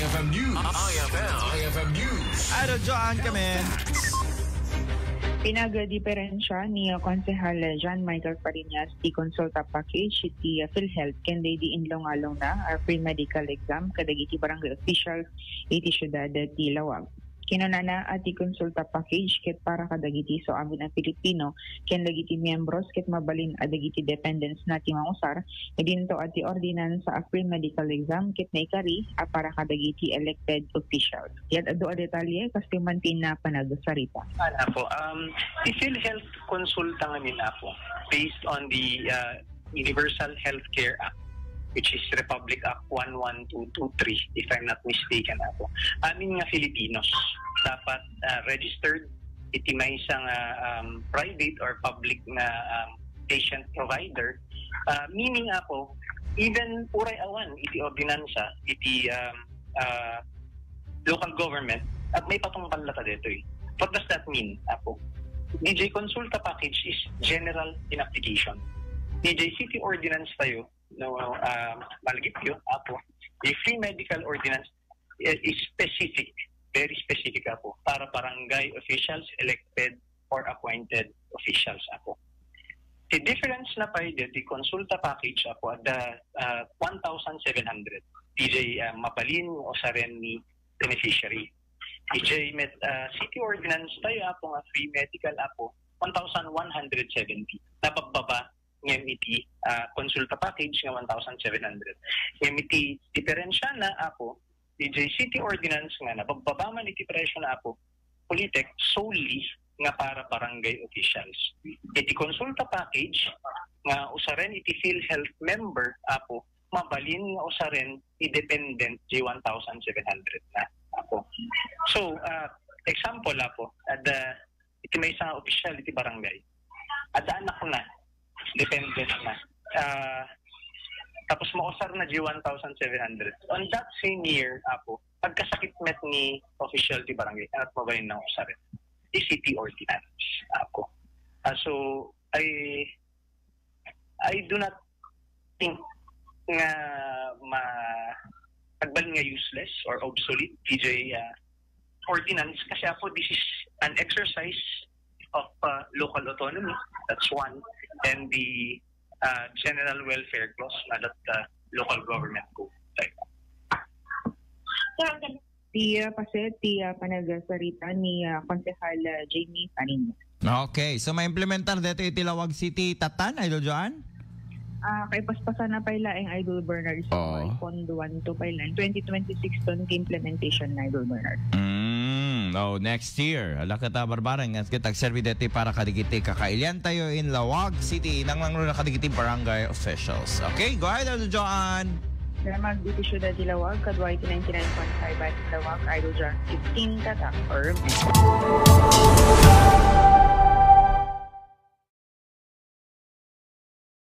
IFM News. IFM News. Idol John kami. Pinagadiperensya ni Konsehal John Michael Fariñas ti konsulta package ti PhilHealth ken di inlong-along na free medical exam kadagiti barangay officials iti syudad ti Lawag. Kinunana at ti konsulta package ket para kadagiti so amin ang Pilipino ken dagiti miyembros ket mabalin adagiti dependents na ti mangusar idinto at ti ordinance sa free medical exam ket naikari para kadagiti elected officials. Yan ado a detalye kasi mantin na panagusarita. The PhilHealth konsulta nga nila po based on the Universal Healthcare Act, which is Republic Act 11223, if I'm not mistaken ako. Amin nga Filipinos dapat registered iti may isang private or public na patient provider. Meaning ako, even uray awan iti ordinansa, iti local government, at may patungkal lata dito eh. What does that mean ako? DJ Consulta Package is general in application. DJ City Ordinance tayo, malagip yun, apo. The free medical ordinance is specific, very specific apo, para barangay officials, elected or appointed officials apo. The difference na pa the consulta package apo, the 1,700. DJ mabalin o sa rin ni beneficiary. DJ City Ordinance tayo apo nga free medical apo, 1,170. Napagbaba ngiti konsulta package nga 1,700. Ngiti diferensya na apo DJ City Ordinance nga nabagbaba man iti presyo na apo Politek solely nga para barangay officials. Iti konsulta package nga usaren iti PhilHealth member apo mabalin nga usaren independent J 1,700 na apo. So example apo iti may isang official iti barangay. Ada anak ko na dependent na. Tapos mausar na G1,700. On that same year, apo, pagkasakit met ni official ti barangay, at mabayin ng usar. The city ordinance, apo. So, I do not think nga agbalin nga useless or obsolete TJ ordinance kasi apo this is an exercise of local autonomy. That's one. And the general welfare clause na that local government go. Tiya panagasarita ni Konsehal Jamie Fariñas. Okay, so ma-implementar dito iti Lawag City Tatan, Idol John? Kay paspasan na pala ang Idol Bernard. So, Pondo 1 to pala. 2026 ton implementation na Idol Bernard. No, next year. Ala kita barbarang nga kita servi deti para kadigiti kakailian tayo in Lawag City nang langro na kadigiti barangay officials. Okay, go ahead Idol John. Salamat dito syudad di Lawag kadwa 99.5 at Lawag Idol John 15 tatak or